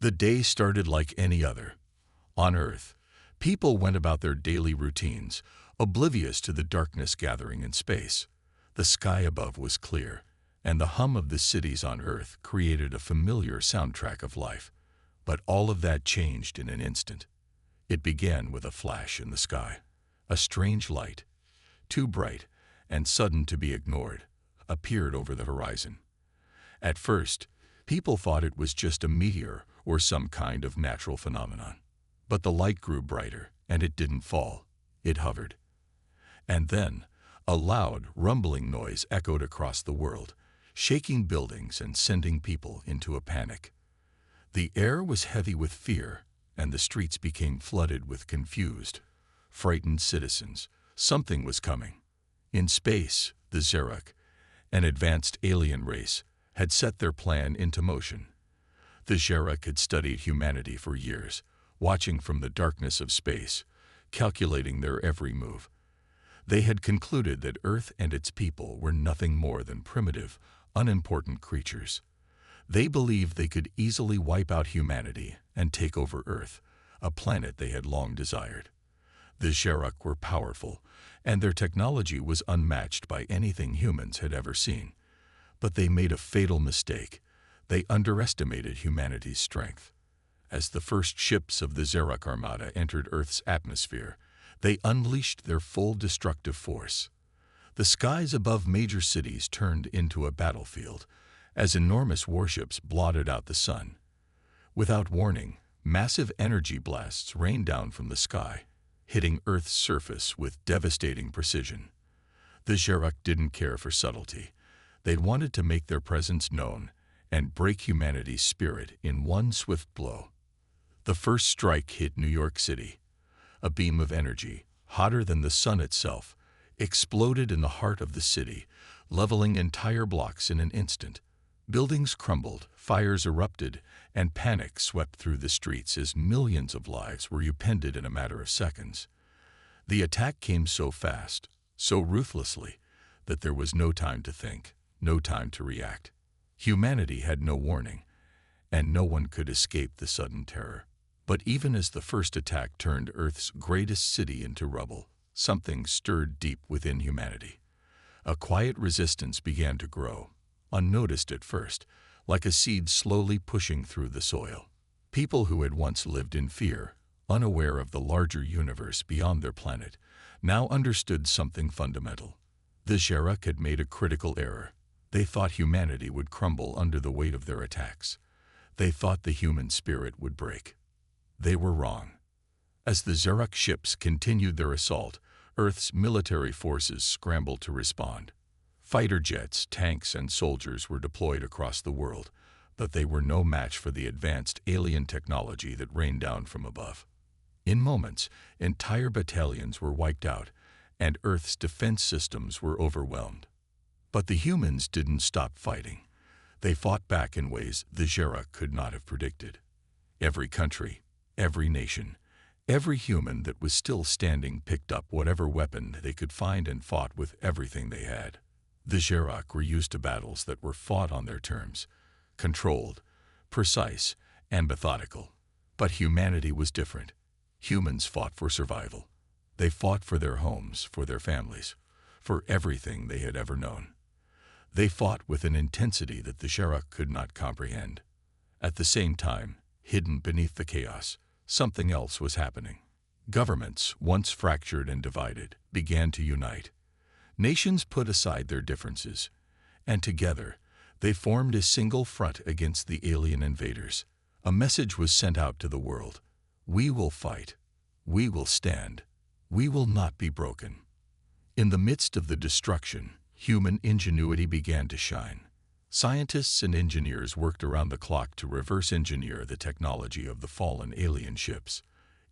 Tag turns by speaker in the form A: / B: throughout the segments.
A: The day started like any other. On Earth, people went about their daily routines, oblivious to the darkness gathering in space. The sky above was clear, and the hum of the cities on Earth created a familiar soundtrack of life. But all of that changed in an instant. It began with a flash in the sky. A strange light, too bright and sudden to be ignored, appeared over the horizon. At first, people thought it was just a meteor or some kind of natural phenomenon. But the light grew brighter, and it didn't fall. It hovered. And then, a loud, rumbling noise echoed across the world, shaking buildings and sending people into a panic. The air was heavy with fear, and the streets became flooded with confused, frightened citizens. Something was coming. In space, the Xerak, an advanced alien race, had set their plan into motion. The Xerak had studied humanity for years, watching from the darkness of space, calculating their every move. They had concluded that Earth and its people were nothing more than primitive, unimportant creatures. They believed they could easily wipe out humanity and take over Earth, a planet they had long desired. The Xerak were powerful, and their technology was unmatched by anything humans had ever seen. But they made a fatal mistake. They underestimated humanity's strength. As the first ships of the Xerak Armada entered Earth's atmosphere, they unleashed their full destructive force. The skies above major cities turned into a battlefield, as enormous warships blotted out the sun. Without warning, massive energy blasts rained down from the sky, hitting Earth's surface with devastating precision. The Xerak didn't care for subtlety. They wanted to make their presence known and break humanity's spirit in one swift blow. The first strike hit New York City. A beam of energy, hotter than the sun itself, exploded in the heart of the city, leveling entire blocks in an instant. Buildings crumbled, fires erupted, and panic swept through the streets as millions of lives were upended in a matter of seconds. The attack came so fast, so ruthlessly, that there was no time to think, no time to react. Humanity had no warning, and no one could escape the sudden terror. But even as the first attack turned Earth's greatest city into rubble, something stirred deep within humanity. A quiet resistance began to grow, unnoticed at first, like a seed slowly pushing through the soil. People who had once lived in fear, unaware of the larger universe beyond their planet, now understood something fundamental. The Xerak had made a critical error. They thought humanity would crumble under the weight of their attacks. They thought the human spirit would break. They were wrong. As the Xerak ships continued their assault, Earth's military forces scrambled to respond. Fighter jets, tanks, and soldiers were deployed across the world, but they were no match for the advanced alien technology that rained down from above. In moments, entire battalions were wiped out, and Earth's defense systems were overwhelmed. But the humans didn't stop fighting. They fought back in ways the Xerak could not have predicted. Every country, every nation, every human that was still standing picked up whatever weapon they could find and fought with everything they had. The Xerak were used to battles that were fought on their terms, controlled, precise, and methodical. But humanity was different. Humans fought for survival. They fought for their homes, for their families, for everything they had ever known. They fought with an intensity that the Xerak could not comprehend. At the same time, hidden beneath the chaos, something else was happening. Governments, once fractured and divided, began to unite. Nations put aside their differences, and together they formed a single front against the alien invaders. A message was sent out to the world. We will fight. We will stand. We will not be broken. In the midst of the destruction, human ingenuity began to shine. Scientists and engineers worked around the clock to reverse engineer the technology of the fallen alien ships.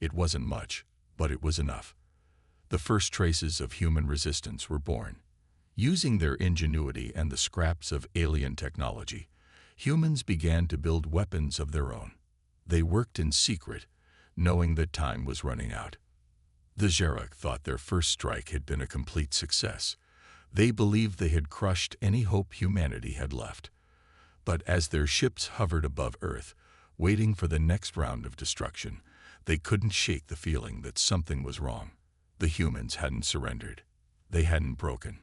A: It wasn't much, but it was enough. The first traces of human resistance were born. Using their ingenuity and the scraps of alien technology, humans began to build weapons of their own. They worked in secret, knowing that time was running out. The Xerak thought their first strike had been a complete success. They believed they had crushed any hope humanity had left. But as their ships hovered above Earth, waiting for the next round of destruction. They couldn't shake the feeling that something was wrong. The humans hadn't surrendered. They hadn't broken.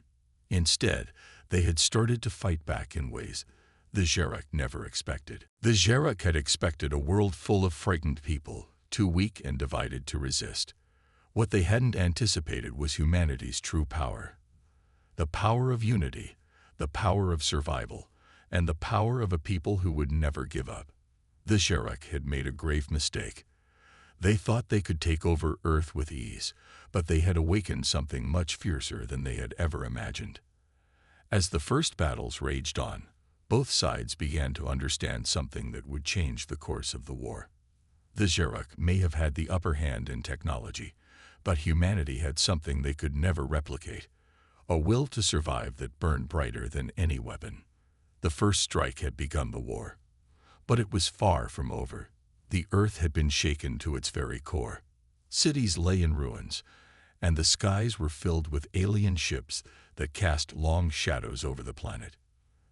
A: Instead, they had started to fight back in ways the GALACTIC never expected. The GALACTIC had expected a world full of frightened people, too weak and divided to resist. What they hadn't anticipated was humanity's true power. The power of unity, the power of survival, and the power of a people who would never give up. The GALACTIC had made a grave mistake. They thought they could take over Earth with ease, but they had awakened something much fiercer than they had ever imagined. As the first battles raged on, both sides began to understand something that would change the course of the war. The GALACTIC may have had the upper hand in technology, but humanity had something they could never replicate, a will to survive that burned brighter than any weapon. The first strike had begun the war. But it was far from over. The Earth had been shaken to its very core. Cities lay in ruins, and the skies were filled with alien ships that cast long shadows over the planet.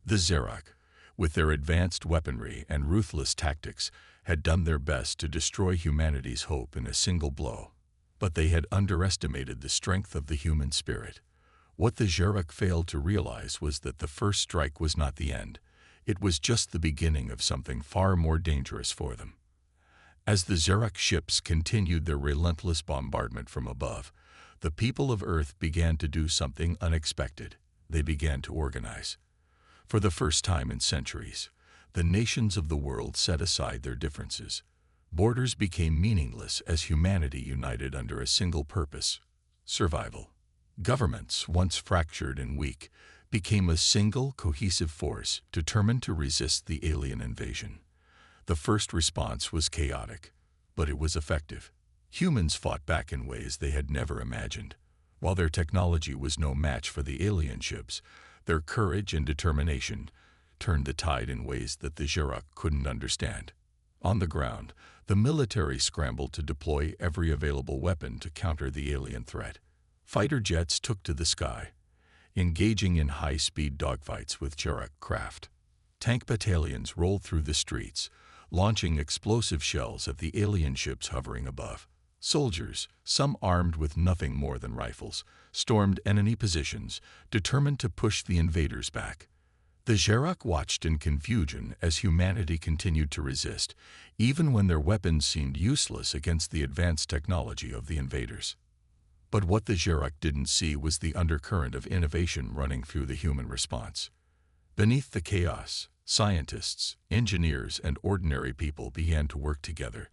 A: The GALACTIC, with their advanced weaponry and ruthless tactics, had done their best to destroy humanity's hope in a single blow. But they had underestimated the strength of the human spirit. What the GALACTIC failed to realize was that the first strike was not the end. It was just the beginning of something far more dangerous for them. As the GALACTIC ships continued their relentless bombardment from above, the people of Earth began to do something unexpected. They began to organize. For the first time in centuries, the nations of the world set aside their differences. Borders became meaningless as humanity united under a single purpose: survival. Governments, once fractured and weak, became a single, cohesive force determined to resist the alien invasion. The first response was chaotic, but it was effective. Humans fought back in ways they had never imagined. While their technology was no match for the alien ships, their courage and determination turned the tide in ways that the GALACTIC couldn't understand. On the ground, the military scrambled to deploy every available weapon to counter the alien threat. Fighter jets took to the sky, engaging in high-speed dogfights with GALACTIC craft. Tank battalions rolled through the streets, launching explosive shells at the alien ships hovering above. Soldiers, some armed with nothing more than rifles, stormed enemy positions, determined to push the invaders back. The GALACTIC watched in confusion as humanity continued to resist, even when their weapons seemed useless against the advanced technology of the invaders. But what the GALACTIC didn't see was the undercurrent of innovation running through the human response. Beneath the chaos, scientists, engineers, and ordinary people began to work together,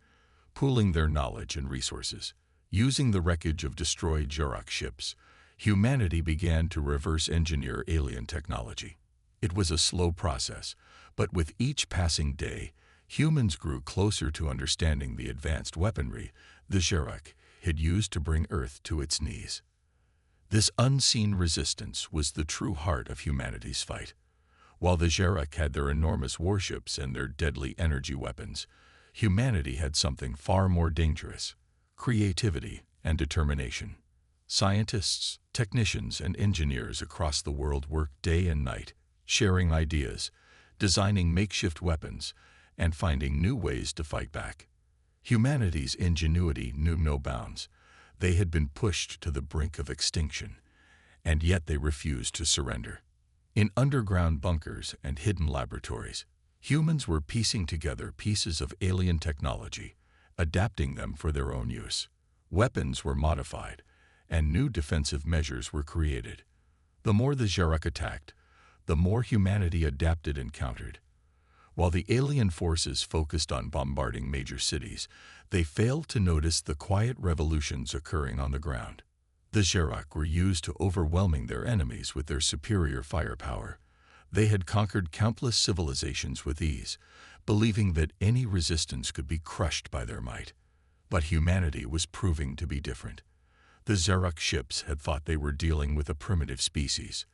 A: pooling their knowledge and resources. Using the wreckage of destroyed GALACTIC ships, humanity began to reverse engineer alien technology. It was a slow process, but with each passing day, humans grew closer to understanding the advanced weaponry the GALACTIC had used to bring Earth to its knees. This unseen resistance was the true heart of humanity's fight. While the GALACTIC had their enormous warships and their deadly energy weapons, humanity had something far more dangerous: creativity and determination. Scientists, technicians, and engineers across the world worked day and night, sharing ideas, designing makeshift weapons, and finding new ways to fight back. Humanity's ingenuity knew no bounds. They had been pushed to the brink of extinction, and yet they refused to surrender. In underground bunkers and hidden laboratories, humans were piecing together pieces of alien technology, adapting them for their own use. Weapons were modified, and new defensive measures were created. The more the GALACTIC attacked, the more humanity adapted and countered. While the alien forces focused on bombarding major cities, they failed to notice the quiet revolutions occurring on the ground. The GALACTIC were used to overwhelming their enemies with their superior firepower. They had conquered countless civilizations with ease, believing that any resistance could be crushed by their might. But humanity was proving to be different. The GALACTIC ships had thought they were dealing with a primitive species.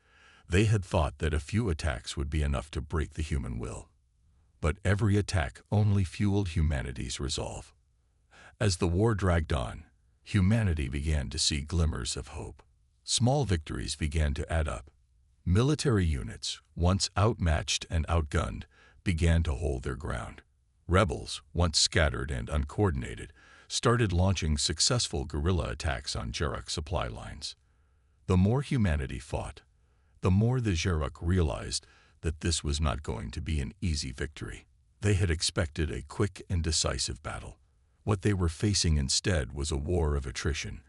A: They had thought that a few attacks would be enough to break the human will. But every attack only fueled humanity's resolve. As the war dragged on, humanity began to see glimmers of hope. Small victories began to add up. Military units, once outmatched and outgunned, began to hold their ground. Rebels, once scattered and uncoordinated, started launching successful guerrilla attacks on Xerox supply lines. The more humanity fought, the more the Xerox realized that this was not going to be an easy victory. They had expected a quick and decisive battle. What they were facing instead was a war of attrition,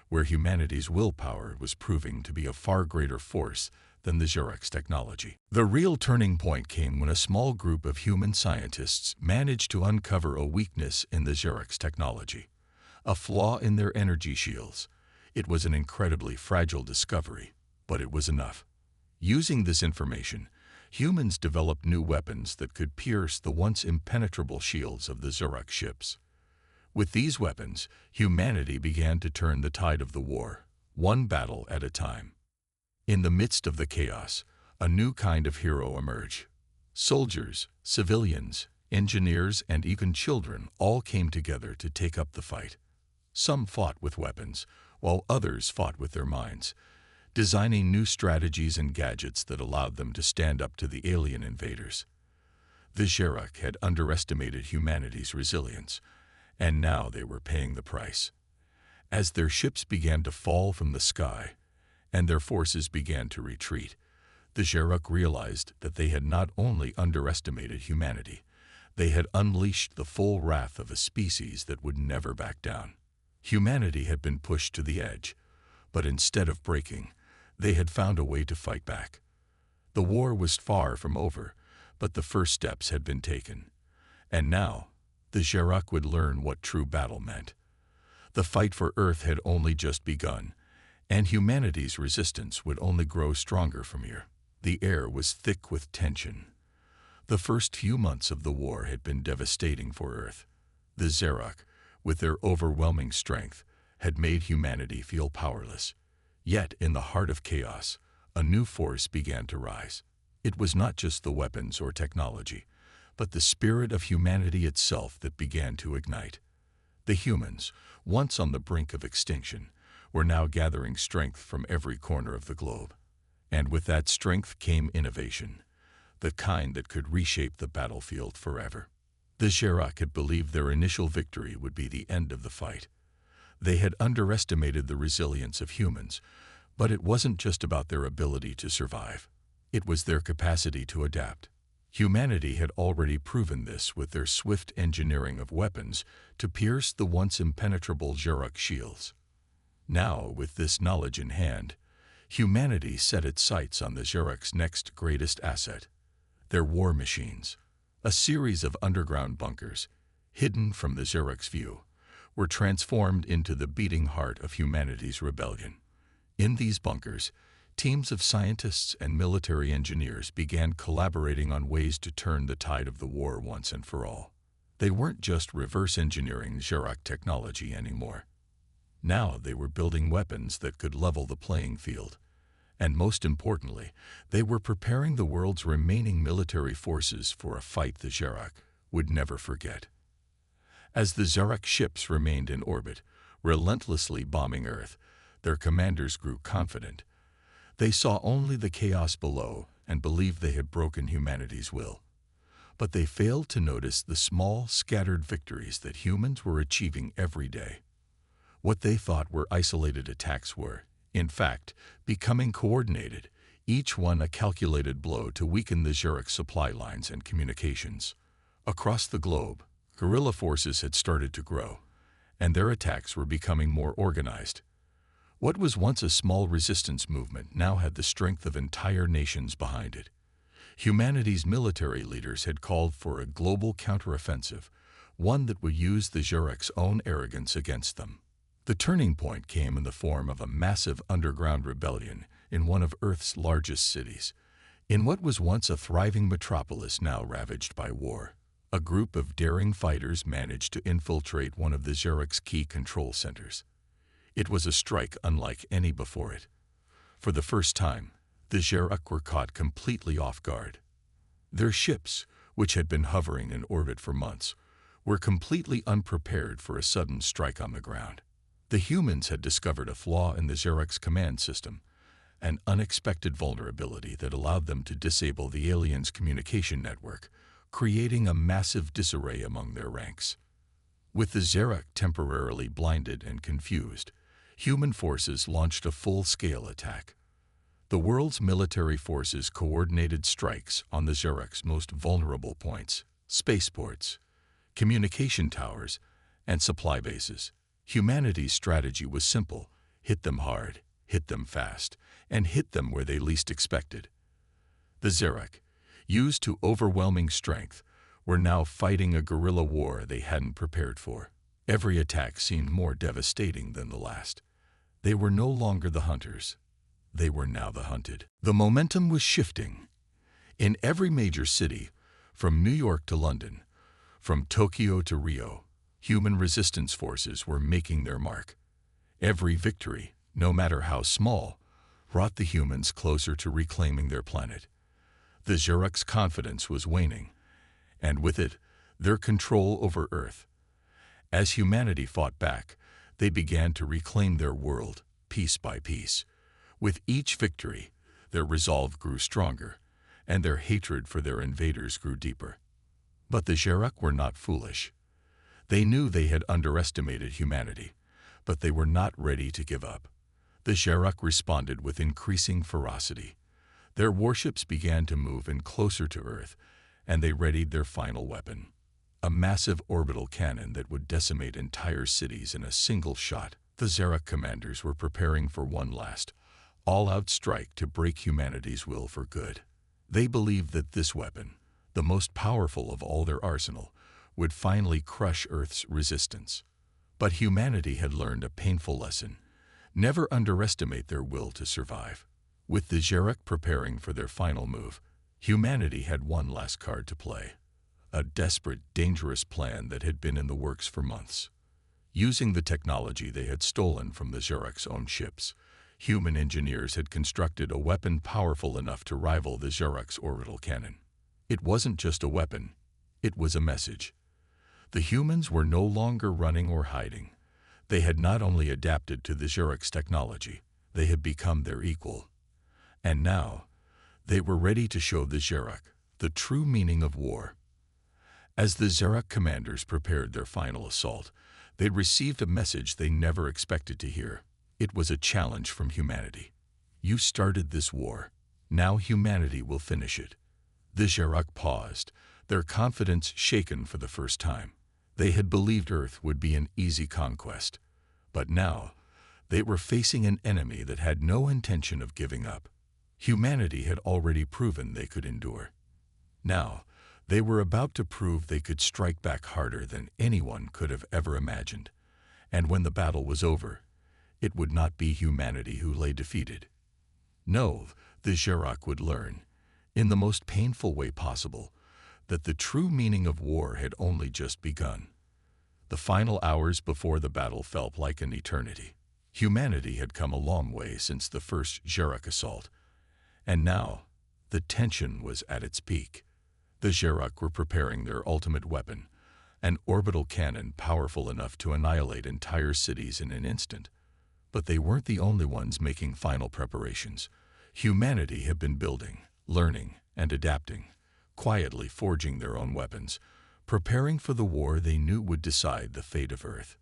A: where humanity's willpower was proving to be a far greater force than the Xerox technology. The real turning point came when a small group of human scientists managed to uncover a weakness in the Xerox technology, a flaw in their energy shields. It was an incredibly fragile discovery, but it was enough. Using this information, humans developed new weapons that could pierce the once impenetrable shields of the Xerox ships. With these weapons, humanity began to turn the tide of the war, one battle at a time. In the midst of the chaos, a new kind of hero emerged. Soldiers, civilians, engineers, and even children all came together to take up the fight. Some fought with weapons, while others fought with their minds, designing new strategies and gadgets that allowed them to stand up to the alien invaders. The Xerox had underestimated humanity's resilience, and now they were paying the price. As their ships began to fall from the sky, and their forces began to retreat, the Xerox realized that they had not only underestimated humanity, they had unleashed the full wrath of a species that would never back down. Humanity had been pushed to the edge, but instead of breaking, they had found a way to fight back. The war was far from over, but the first steps had been taken. And now, the Xerox would learn what true battle meant. The fight for Earth had only just begun, and humanity's resistance would only grow stronger from here. The air was thick with tension. The first few months of the war had been devastating for Earth. The Xerox, with their overwhelming strength, had made humanity feel powerless. Yet, in the heart of chaos, a new force began to rise. It was not just the weapons or technology, but the spirit of humanity itself that began to ignite. The humans, once on the brink of extinction, were now gathering strength from every corner of the globe. And with that strength came innovation, the kind that could reshape the battlefield forever. The Xerox had believed their initial victory would be the end of the fight. They had underestimated the resilience of humans, but it wasn't just about their ability to survive. It was their capacity to adapt. Humanity had already proven this with their swift engineering of weapons to pierce the once impenetrable Xerox shields. Now, with this knowledge in hand, humanity set its sights on the Xerox's next greatest asset, their war machines. A series of underground bunkers, hidden from the Xerox view, were transformed into the beating heart of humanity's rebellion. In these bunkers, teams of scientists and military engineers began collaborating on ways to turn the tide of the war once and for all. They weren't just reverse engineering Xerox technology anymore. Now they were building weapons that could level the playing field. And most importantly, they were preparing the world's remaining military forces for a fight the Xerox would never forget. As the Xerox ships remained in orbit, relentlessly bombing Earth, their commanders grew confident. They saw only the chaos below and believed they had broken humanity's will. But they failed to notice the small, scattered victories that humans were achieving every day. What they thought were isolated attacks were, in fact, becoming coordinated, each one a calculated blow to weaken the Xerox supply lines and communications. Across the globe, guerrilla forces had started to grow, and their attacks were becoming more organized. What was once a small resistance movement now had the strength of entire nations behind it. Humanity's military leaders had called for a global counteroffensive, one that would use the Xerox's own arrogance against them. The turning point came in the form of a massive underground rebellion in one of Earth's largest cities. In what was once a thriving metropolis now ravaged by war, a group of daring fighters managed to infiltrate one of the Xerox key control centers. It was a strike unlike any before it. For the first time, the Xerox were caught completely off guard. Their ships, which had been hovering in orbit for months, were completely unprepared for a sudden strike on the ground. The humans had discovered a flaw in the Xerox command system, an unexpected vulnerability that allowed them to disable the aliens' communication network, creating a massive disarray among their ranks. With the Xerac temporarily blinded and confused, human forces launched a full-scale attack. The world's military forces coordinated strikes on the Xerac's most vulnerable points: spaceports, communication towers, and supply bases. Humanity's strategy was simple: hit them hard, hit them fast, and hit them where they least expected. The Xerac, used to overwhelming strength, were now fighting a guerrilla war they hadn't prepared for. Every attack seemed more devastating than the last. They were no longer the hunters. They were now the hunted. The momentum was shifting. In every major city, from New York to London, from Tokyo to Rio, human resistance forces were making their mark. Every victory, no matter how small, brought the humans closer to reclaiming their planet. The Xerac's confidence was waning, and with it, their control over Earth. As humanity fought back, they began to reclaim their world, piece by piece. With each victory, their resolve grew stronger, and their hatred for their invaders grew deeper. But the Xerac were not foolish. They knew they had underestimated humanity, but they were not ready to give up. The Xerac responded with increasing ferocity. Their warships began to move in closer to Earth, and they readied their final weapon: a massive orbital cannon that would decimate entire cities in a single shot. The Xerac commanders were preparing for one last, all-out strike to break humanity's will for good. They believed that this weapon, the most powerful of all their arsenal, would finally crush Earth's resistance. But humanity had learned a painful lesson: never underestimate their will to survive. With the Xerac preparing for their final move, humanity had one last card to play: a desperate, dangerous plan that had been in the works for months. Using the technology they had stolen from the Xerac's own ships, human engineers had constructed a weapon powerful enough to rival the Xerac's orbital cannon. It wasn't just a weapon, it was a message. The humans were no longer running or hiding. They had not only adapted to the Xerac's technology, they had become their equal. And now, they were ready to show the Xerac the true meaning of war. As the Xerac commanders prepared their final assault, they received a message they never expected to hear. It was a challenge from humanity. You started this war. Now humanity will finish it. The Xerac paused, their confidence shaken for the first time. They had believed Earth would be an easy conquest. But now, they were facing an enemy that had no intention of giving up. Humanity had already proven they could endure. Now, they were about to prove they could strike back harder than anyone could have ever imagined. And when the battle was over, it would not be humanity who lay defeated. No, the Xerac would learn, in the most painful way possible, that the true meaning of war had only just begun. The final hours before the battle felt like an eternity. Humanity had come a long way since the first Xerac assault, and now the tension was at its peak. The Xerac were preparing their ultimate weapon, an orbital cannon powerful enough to annihilate entire cities in an instant. But they weren't the only ones making final preparations. Humanity had been building, learning, and adapting, quietly forging their own weapons, preparing for the war they knew would decide the fate of Earth.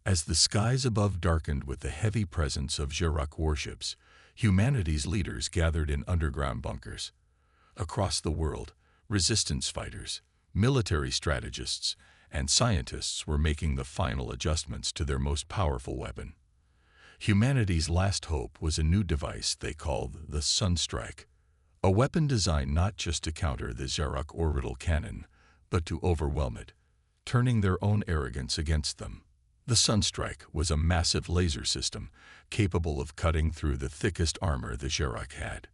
A: As the skies above darkened with the heavy presence of Xerac warships, humanity's leaders gathered in underground bunkers. Across the world, resistance fighters, military strategists, and scientists were making the final adjustments to their most powerful weapon. Humanity's last hope was a new device they called the Sunstrike, a weapon designed not just to counter the Xerac orbital cannon, but to overwhelm it, turning their own arrogance against them. The Sunstrike was a massive laser system capable of cutting through the thickest armor the Xerac had.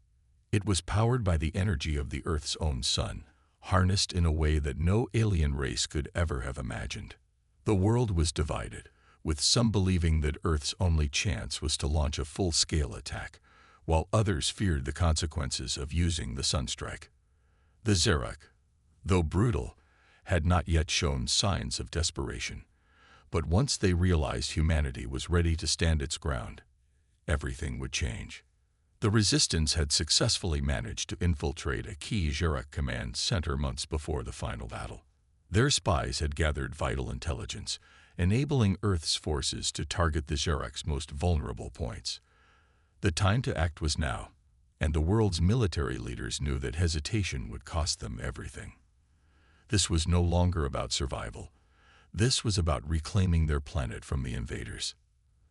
A: It was powered by the energy of the Earth's own sun, harnessed in a way that no alien race could ever have imagined. The world was divided, with some believing that Earth's only chance was to launch a full-scale attack, while others feared the consequences of using the Sunstrike. The Xerac, though brutal, had not yet shown signs of desperation. But once they realized humanity was ready to stand its ground, everything would change. The resistance had successfully managed to infiltrate a key Xerac command center months before the final battle. Their spies had gathered vital intelligence, enabling Earth's forces to target the Xerac's most vulnerable points. The time to act was now, and the world's military leaders knew that hesitation would cost them everything. This was no longer about survival. This was about reclaiming their planet from the invaders.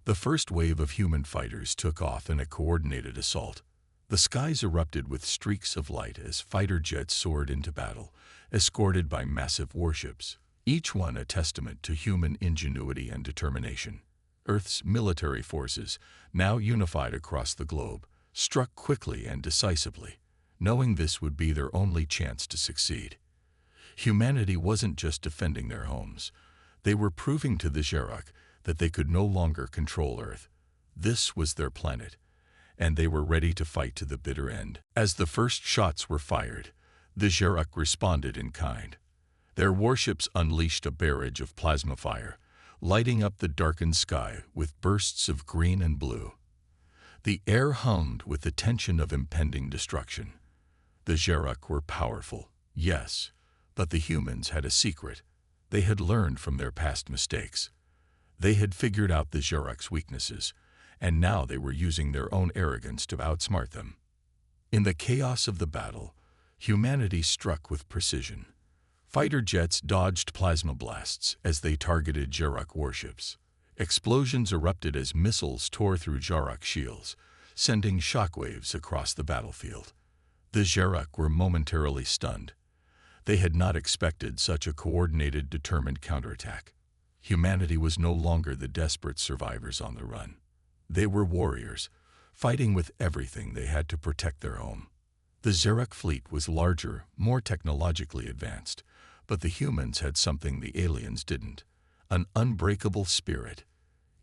A: The first wave of human fighters took off in a coordinated assault. The skies erupted with streaks of light as fighter jets soared into battle, escorted by massive warships, each one a testament to human ingenuity and determination. Earth's military forces, now unified across the globe, struck quickly and decisively, knowing this would be their only chance to succeed. Humanity wasn't just defending their homes. They were proving to the Xerac that they could no longer control Earth. This was their planet, and they were ready to fight to the bitter end. As the first shots were fired, the Xerac responded in kind. Their warships unleashed a barrage of plasma fire, lighting up the darkened sky with bursts of green and blue. The air hummed with the tension of impending destruction. The Xerac were powerful, yes, but the humans had a secret. They had learned from their past mistakes. They had figured out the Xerac's weaknesses, and now they were using their own arrogance to outsmart them. In the chaos of the battle, humanity struck with precision. Fighter jets dodged plasma blasts as they targeted Xerac warships. Explosions erupted as missiles tore through Xerac shields, sending shockwaves across the battlefield. The Xerac were momentarily stunned. They had not expected such a coordinated, determined counterattack. Humanity was no longer the desperate survivors on the run. They were warriors, fighting with everything they had to protect their home. The Xerac fleet was larger, more technologically advanced, but the humans had something the aliens didn't: an unbreakable spirit.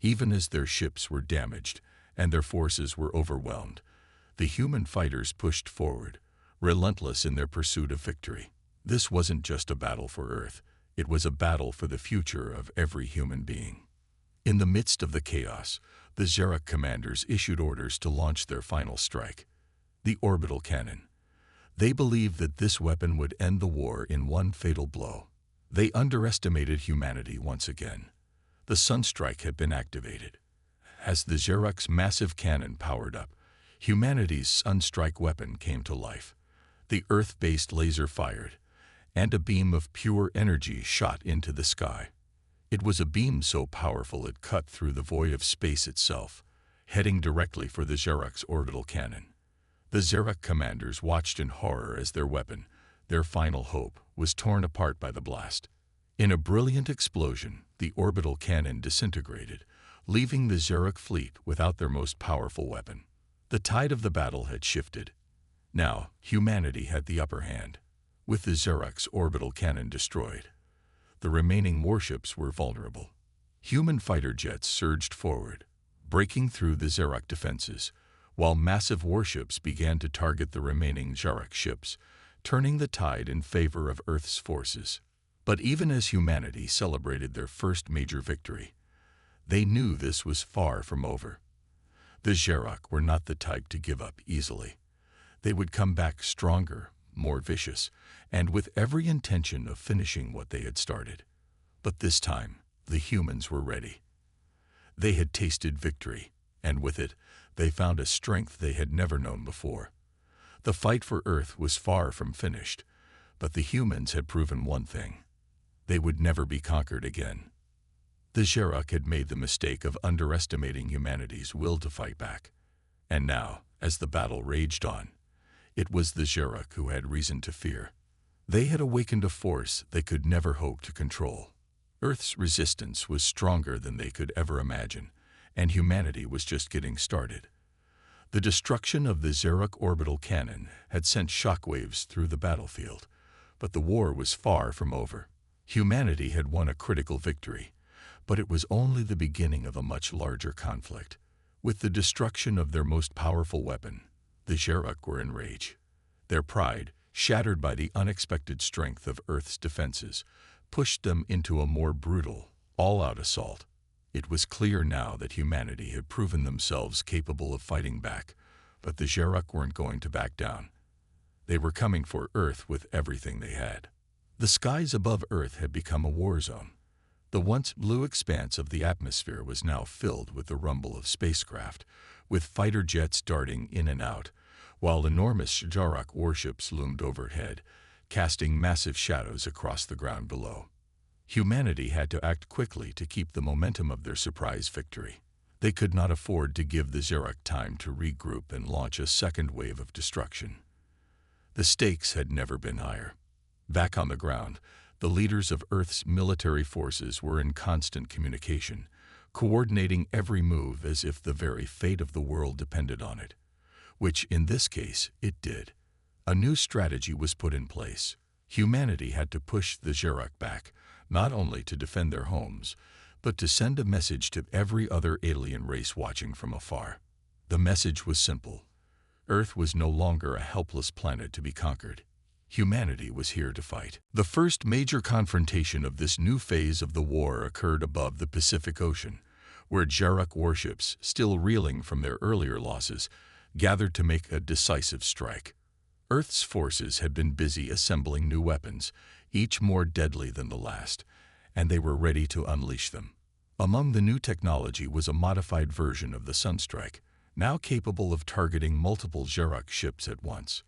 A: Even as their ships were damaged and their forces were overwhelmed, the human fighters pushed forward, relentless in their pursuit of victory. This wasn't just a battle for Earth. It was a battle for the future of every human being. In the midst of the chaos, the Xerac commanders issued orders to launch their final strike, the orbital cannon. They believed that this weapon would end the war in one fatal blow. They underestimated humanity once again. The Sunstrike had been activated. As the Xerac's massive cannon powered up, humanity's Sunstrike weapon came to life. The Earth-based laser fired, and a beam of pure energy shot into the sky. It was a beam so powerful it cut through the void of space itself, heading directly for the Xerac's orbital cannon. The Xerac commanders watched in horror as their weapon, their final hope, was torn apart by the blast. In a brilliant explosion, the orbital cannon disintegrated, leaving the Xerac fleet without their most powerful weapon. The tide of the battle had shifted. Now, humanity had the upper hand. With the Xerac's orbital cannon destroyed, the remaining warships were vulnerable. Human fighter jets surged forward, breaking through the Xerac defenses, while massive warships began to target the remaining Xerac ships, turning the tide in favor of Earth's forces. But even as humanity celebrated their first major victory, they knew this was far from over. The Xerac were not the type to give up easily. They would come back stronger, more vicious, and with every intention of finishing what they had started. But this time, the humans were ready. They had tasted victory, and with it, they found a strength they had never known before. The fight for Earth was far from finished, but the humans had proven one thing: they would never be conquered again. The Xerac had made the mistake of underestimating humanity's will to fight back. And now, as the battle raged on, it was the Xerac who had reason to fear. They had awakened a force they could never hope to control. Earth's resistance was stronger than they could ever imagine, and humanity was just getting started. The destruction of the Xerac orbital cannon had sent shockwaves through the battlefield, but the war was far from over. Humanity had won a critical victory, but it was only the beginning of a much larger conflict. With the destruction of their most powerful weapon, the Xerac were enraged. Their pride, shattered by the unexpected strength of Earth's defenses, pushed them into a more brutal, all-out assault. It was clear now that humanity had proven themselves capable of fighting back, But the Xerok weren't going to back down. They were coming for Earth with everything they had. The skies above Earth had become a war zone. The once blue expanse of the atmosphere was now filled with the rumble of spacecraft, with fighter jets darting in and out, while enormous Xerok warships loomed overhead, casting massive shadows across the ground below. Humanity had to act quickly to keep the momentum of their surprise victory. They could not afford to give the Xerok time to regroup and launch a second wave of destruction. The stakes had never been higher. Back on the ground, the leaders of Earth's military forces were in constant communication, coordinating every move as if the very fate of the world depended on it, which in this case it did. A new strategy was put in place. Humanity had to push the Xerok back, not only to defend their homes, but to send a message to every other alien race watching from afar. The message was simple. Earth was no longer a helpless planet to be conquered. Humanity was here to fight. The first major confrontation of this new phase of the war occurred above the Pacific Ocean, where Xerok warships, still reeling from their earlier losses, gathered to make a decisive strike. Earth's forces had been busy assembling new weapons, each more deadly than the last, and they were ready to unleash them. Among the new technology was a modified version of the Sunstrike, now capable of targeting multiple Xerok ships at once.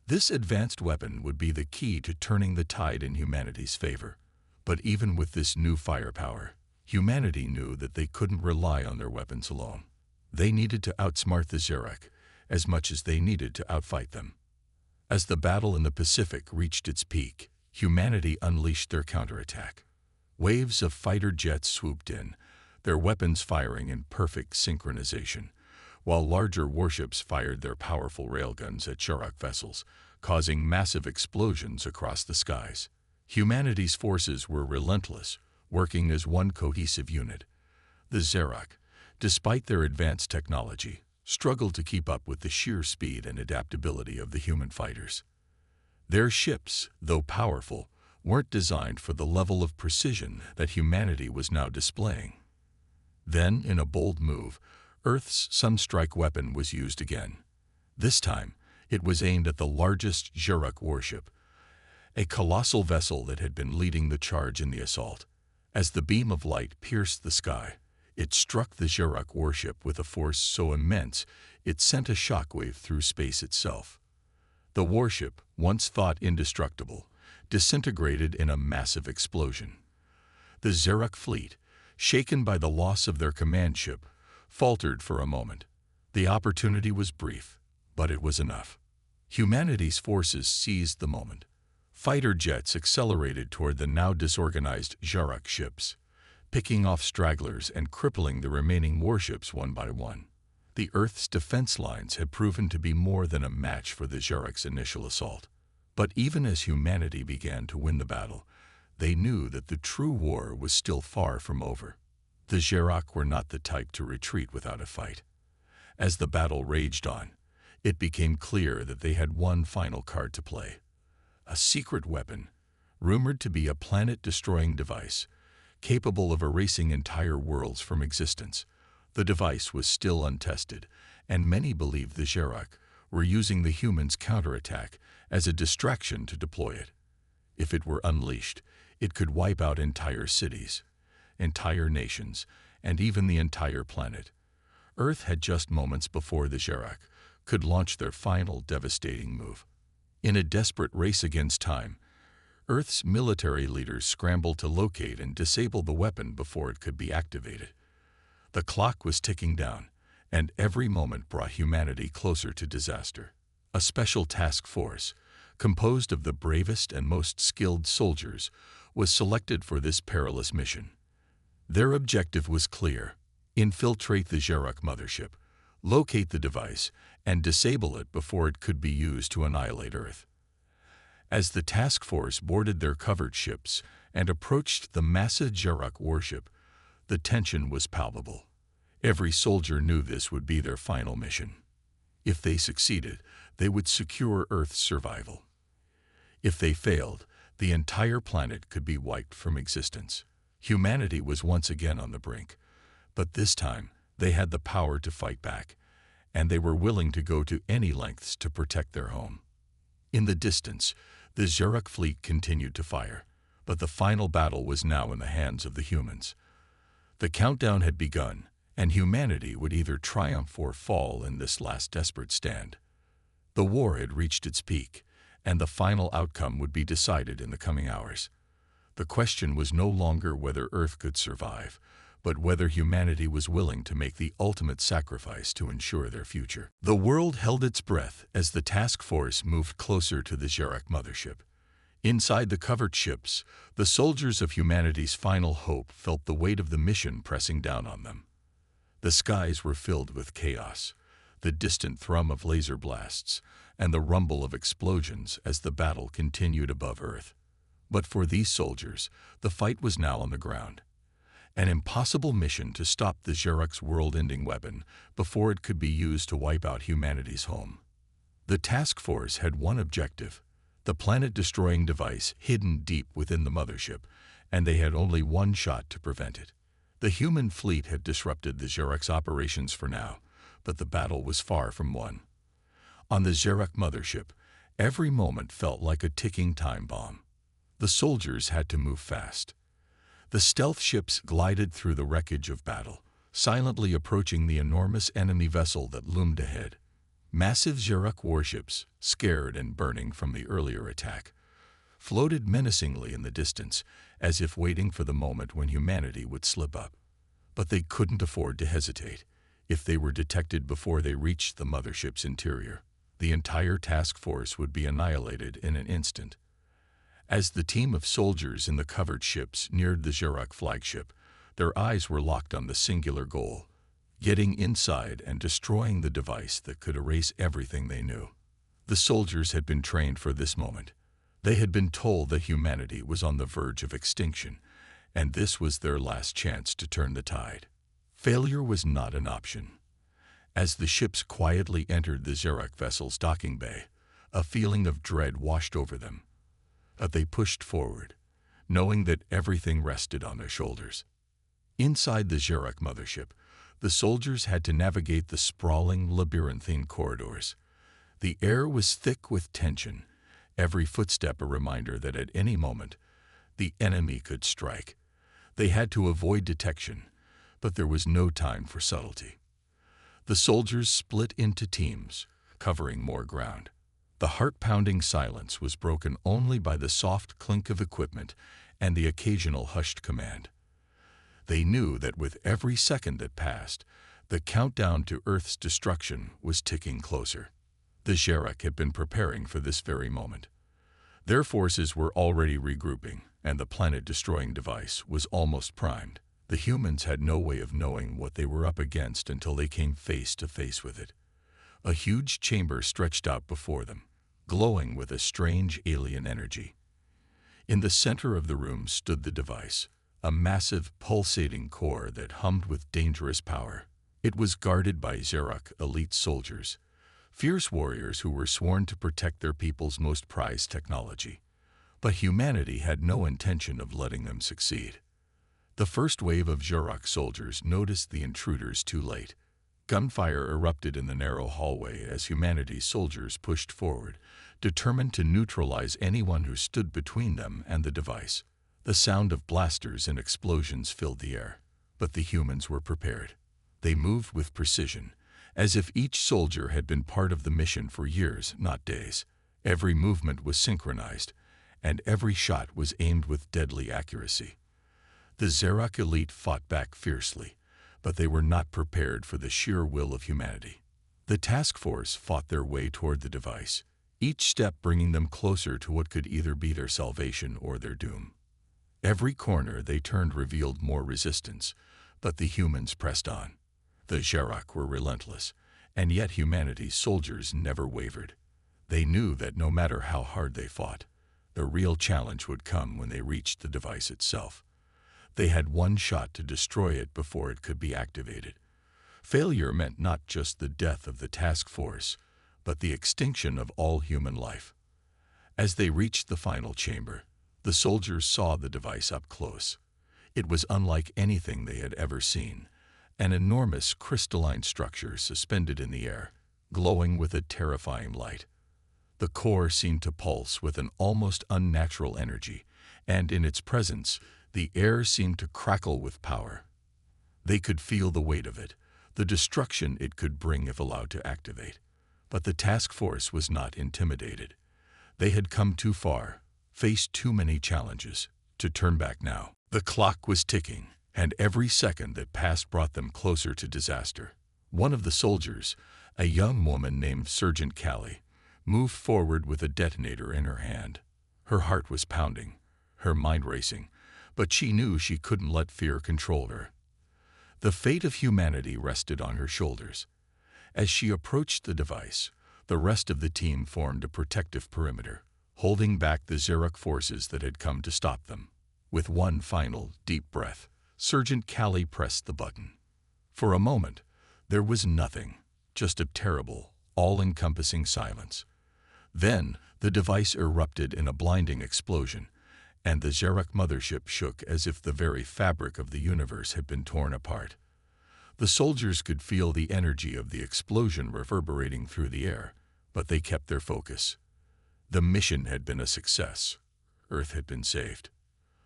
A: This advanced weapon would be the key to turning the tide in humanity's favor. But even with this new firepower, humanity knew that they couldn't rely on their weapons alone. They needed to outsmart the Xerok as much as they needed to outfight them. As the battle in the Pacific reached its peak, humanity unleashed their counterattack. Waves of fighter jets swooped in, their weapons firing in perfect synchronization, while larger warships fired their powerful railguns at Xerok vessels, causing massive explosions across the skies. Humanity's forces were relentless, working as one cohesive unit. The Xerok, despite their advanced technology, struggled to keep up with the sheer speed and adaptability of the human fighters. Their ships, though powerful, weren't designed for the level of precision that humanity was now displaying. Then, in a bold move, Earth's Sunstrike weapon was used again. This time, it was aimed at the largest Xerok warship, a colossal vessel that had been leading the charge in the assault. As the beam of light pierced the sky, it struck the Xerok warship with a force so immense it sent a shockwave through space itself. The warship, once thought indestructible, disintegrated in a massive explosion. The Xerok fleet, shaken by the loss of their command ship, faltered for a moment. The opportunity was brief, but it was enough. Humanity's forces seized the moment. Fighter jets accelerated toward the now disorganized Xerok ships, picking off stragglers and crippling the remaining warships one by one. The Earth's defense lines had proven to be more than a match for the Xerok's initial assault. But even as humanity began to win the battle, they knew that the true war was still far from over. The Xerok were not the type to retreat without a fight. As the battle raged on, it became clear that they had one final card to play. A secret weapon, rumored to be a planet-destroying device, capable of erasing entire worlds from existence. The device was still untested, and many believed the Xerok were using the humans' counterattack as a distraction to deploy it. If it were unleashed, it could wipe out entire cities, entire nations, and even the entire planet. Earth had just moments before the Xerok could launch their final devastating move. In a desperate race against time, Earth's military leaders scrambled to locate and disable the weapon before it could be activated. The clock was ticking down, and every moment brought humanity closer to disaster. A special task force, composed of the bravest and most skilled soldiers, was selected for this perilous mission. Their objective was clear: infiltrate the Xerok mothership, locate the device, and disable it before it could be used to annihilate Earth. As the task force boarded their covered ships and approached the massive Xerok warship, the tension was palpable. Every soldier knew this would be their final mission. If they succeeded, they would secure Earth's survival. If they failed, the entire planet could be wiped from existence. Humanity was once again on the brink, but this time they had the power to fight back, and they were willing to go to any lengths to protect their home. In the distance, the Xerox fleet continued to fire, but the final battle was now in the hands of the humans. The countdown had begun, and humanity would either triumph or fall in this last desperate stand. The war had reached its peak, and the final outcome would be decided in the coming hours. The question was no longer whether Earth could survive, but whether humanity was willing to make the ultimate sacrifice to ensure their future. The world held its breath as the task force moved closer to the Xerox mothership. Inside the covered ships, the soldiers of humanity's final hope felt the weight of the mission pressing down on them. The skies were filled with chaos, the distant thrum of laser blasts, and the rumble of explosions as the battle continued above Earth. But for these soldiers, the fight was now on the ground. An impossible mission to stop the Xerox world-ending weapon before it could be used to wipe out humanity's home. The task force had one objective: the planet-destroying device hidden deep within the mothership, and they had only one shot to prevent it. The human fleet had disrupted the Xerox operations for now, but the battle was far from won. On the Xerox mothership, every moment felt like a ticking time bomb. The soldiers had to move fast. The stealth ships glided through the wreckage of battle, silently approaching the enormous enemy vessel that loomed ahead. Massive Xerox warships, scared and burning from the earlier attack, floated menacingly in the distance, as if waiting for the moment when humanity would slip up. But they couldn't afford to hesitate. If they were detected before they reached the mothership's interior, the entire task force would be annihilated in an instant. As the team of soldiers in the covered ships neared the Xerox flagship, their eyes were locked on the singular goal: getting inside and destroying the device that could erase everything they knew. The soldiers had been trained for this moment. They had been told that humanity was on the verge of extinction, and this was their last chance to turn the tide. Failure was not an option. As the ships quietly entered the Xerox vessel's docking bay, a feeling of dread washed over them. But they pushed forward, knowing that everything rested on their shoulders. Inside the Xerox mothership, the soldiers had to navigate the sprawling, labyrinthine corridors. The air was thick with tension, every footstep a reminder that at any moment, the enemy could strike. They had to avoid detection, but there was no time for subtlety. The soldiers split into teams, covering more ground. The heart-pounding silence was broken only by the soft clink of equipment and the occasional hushed command. They knew that with every second that passed, the countdown to Earth's destruction was ticking closer. The Xerox had been preparing for this very moment. Their forces were already regrouping, and the planet-destroying device was almost primed. The humans had no way of knowing what they were up against until they came face to face with it. A huge chamber stretched out before them, glowing with a strange alien energy. In the center of the room stood the device, a massive, pulsating core that hummed with dangerous power. It was guarded by Xerox elite soldiers, fierce warriors who were sworn to protect their people's most prized technology. But humanity had no intention of letting them succeed. The first wave of Xerox soldiers noticed the intruders too late. Gunfire erupted in the narrow hallway as humanity's soldiers pushed forward, determined to neutralize anyone who stood between them and the device. The sound of blasters and explosions filled the air, but the humans were prepared. They moved with precision, as if each soldier had been part of the mission for years, not days. Every movement was synchronized, and every shot was aimed with deadly accuracy. The Xerox elite fought back fiercely, but they were not prepared for the sheer will of humanity. The task force fought their way toward the device, each step bringing them closer to what could either be their salvation or their doom. Every corner they turned revealed more resistance, but the humans pressed on. The Xerox were relentless, and yet humanity's soldiers never wavered. They knew that no matter how hard they fought, the real challenge would come when they reached the device itself. They had one shot to destroy it before it could be activated. Failure meant not just the death of the task force, but the extinction of all human life. As they reached the final chamber, the soldiers saw the device up close. It was unlike anything they had ever seen, an enormous crystalline structure suspended in the air, glowing with a terrifying light. The core seemed to pulse with an almost unnatural energy, and in its presence, the air seemed to crackle with power. They could feel the weight of it, the destruction it could bring if allowed to activate. But the task force was not intimidated. They had come too far, faced too many challenges, to turn back now. The clock was ticking, and every second that passed brought them closer to disaster. One of the soldiers, a young woman named Sergeant Callie, moved forward with a detonator in her hand. Her heart was pounding, her mind racing, but she knew she couldn't let fear control her. The fate of humanity rested on her shoulders. As she approached the device, the rest of the team formed a protective perimeter, holding back the Xeric forces that had come to stop them. With one final, deep breath, Sergeant Callie pressed the button. For a moment, there was nothing, just a terrible, all-encompassing silence. Then, the device erupted in a blinding explosion, and the Xeric mothership shook as if the very fabric of the universe had been torn apart. The soldiers could feel the energy of the explosion reverberating through the air, but they kept their focus. The mission had been a success. Earth had been saved.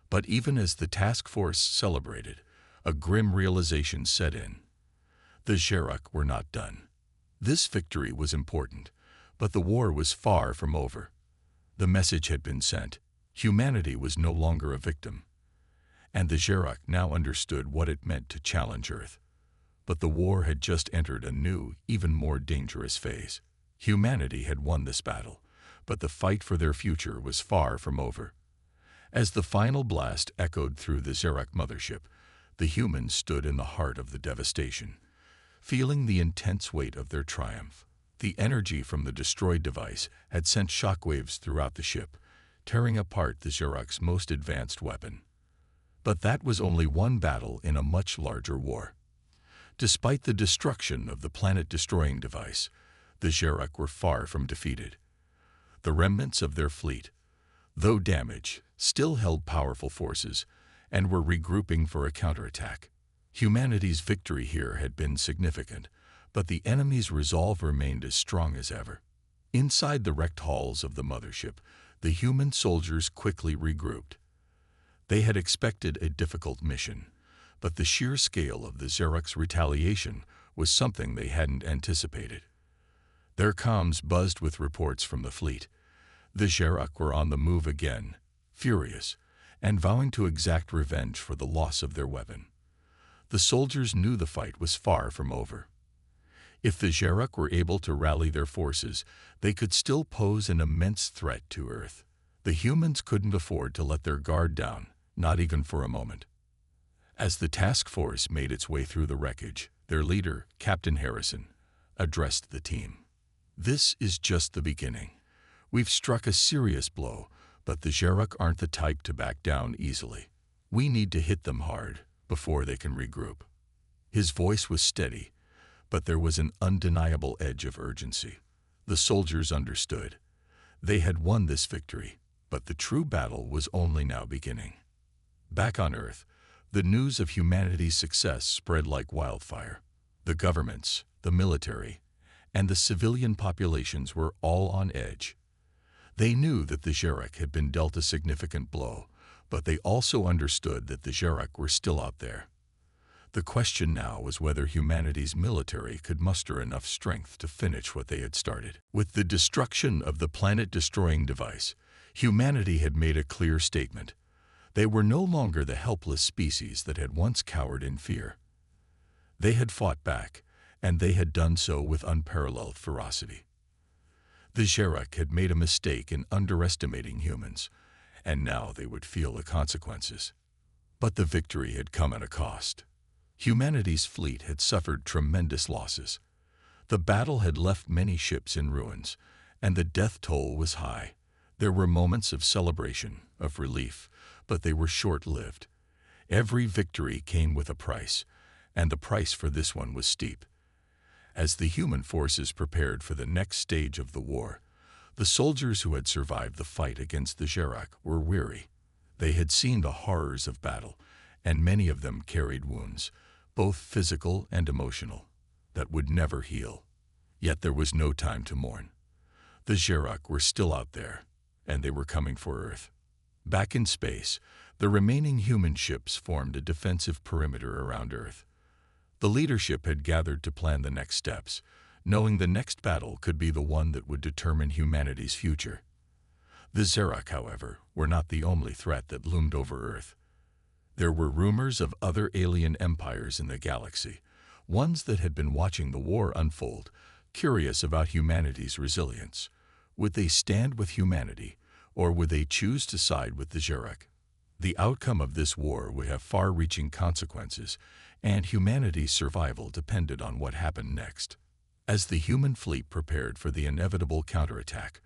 A: But even as the task force celebrated, a grim realization set in. The Xeric were not done. This victory was important, but the war was far from over. The message had been sent. Humanity was no longer a victim. And the Xeric now understood what it meant to challenge Earth. But the war had just entered a new, even more dangerous phase. Humanity had won this battle, but the fight for their future was far from over. As the final blast echoed through the Xeric mothership, the humans stood in the heart of the devastation, feeling the intense weight of their triumph. The energy from the destroyed device had sent shockwaves throughout the ship, tearing apart the Xeric's most advanced weapon. But that was only one battle in a much larger war. Despite the destruction of the planet-destroying device, the Xeric were far from defeated. The remnants of their fleet, though damaged, still held powerful forces and were regrouping for a counterattack. Humanity's victory here had been significant, but the enemy's resolve remained as strong as ever. Inside the wrecked halls of the mothership, the human soldiers quickly regrouped. They had expected a difficult mission, but the sheer scale of the Xeric's retaliation was something they hadn't anticipated. Their comms buzzed with reports from the fleet. The Xeric were on the move again, furious, and vowing to exact revenge for the loss of their weapon. The soldiers knew the fight was far from over. If the Xeric were able to rally their forces, they could still pose an immense threat to Earth. The humans couldn't afford to let their guard down, not even for a moment. As the task force made its way through the wreckage, their leader, Captain Harrison, addressed the team. "This is just the beginning. We've struck a serious blow, but the Xeric aren't the type to back down easily. We need to hit them hard before they can regroup." His voice was steady, but there was an undeniable edge of urgency. The soldiers understood. They had won this victory, but the true battle was only now beginning. Back on Earth, the news of humanity's success spread like wildfire. The governments, the military, and the civilian populations were all on edge. They knew that the Xeric had been dealt a significant blow, but they also understood that the Xeric were still out there. The question now was whether humanity's military could muster enough strength to finish what they had started. With the destruction of the planet-destroying device, humanity had made a clear statement. They were no longer the helpless species that had once cowered in fear. They had fought back, and they had done so with unparalleled ferocity. The Xeric had made a mistake in underestimating humans, and now they would feel the consequences. But the victory had come at a cost. Humanity's fleet had suffered tremendous losses. The battle had left many ships in ruins, and the death toll was high. There were moments of celebration, of relief, but they were short-lived. Every victory came with a price, and the price for this one was steep. As the human forces prepared for the next stage of the war, the soldiers who had survived the fight against the Xeric were weary. They had seen the horrors of battle, and many of them carried wounds, both physical and emotional, that would never heal. Yet there was no time to mourn. The Xerok were still out there, and they were coming for Earth. Back in space, the remaining human ships formed a defensive perimeter around Earth. The leadership had gathered to plan the next steps, knowing the next battle could be the one that would determine humanity's future. The Xerok, however, were not the only threat that loomed over Earth. There were rumors of other alien empires in the galaxy, ones that had been watching the war unfold, curious about humanity's resilience. Would they stand with humanity, or would they choose to side with the Xerok? The outcome of this war would have far-reaching consequences, and humanity's survival depended on what happened next. As the human fleet prepared for the inevitable counterattack,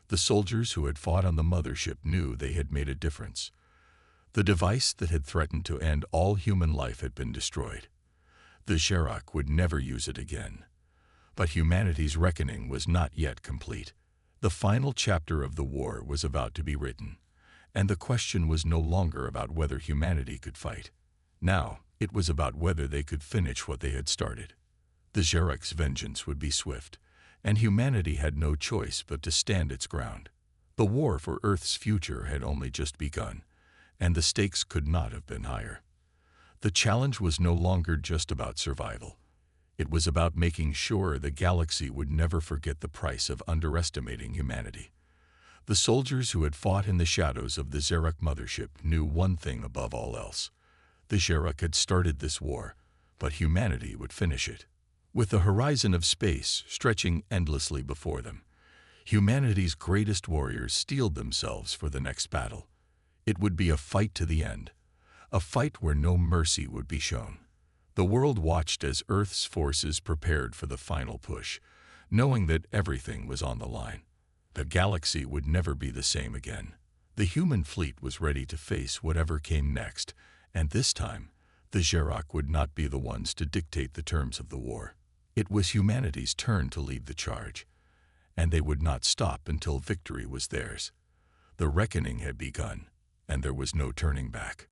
A: the soldiers who had fought on the mothership knew they had made a difference. The device that had threatened to end all human life had been destroyed. The Xerok would never use it again. But humanity's reckoning was not yet complete. The final chapter of the war was about to be written, and the question was no longer about whether humanity could fight. Now, it was about whether they could finish what they had started. The Xerok's vengeance would be swift, and humanity had no choice but to stand its ground. The war for Earth's future had only just begun, and the stakes could not have been higher. The challenge was no longer just about survival. It was about making sure the galaxy would never forget the price of underestimating humanity. The soldiers who had fought in the shadows of the Xerok mothership knew one thing above all else. The Xerok had started this war, but humanity would finish it. With the horizon of space stretching endlessly before them, humanity's greatest warriors steeled themselves for the next battle. It would be a fight to the end, a fight where no mercy would be shown. The world watched as Earth's forces prepared for the final push, knowing that everything was on the line. The galaxy would never be the same again. The human fleet was ready to face whatever came next, and this time, the Xerok would not be the ones to dictate the terms of the war. It was humanity's turn to lead the charge, and they would not stop until victory was theirs. The reckoning had begun, and there was no turning back.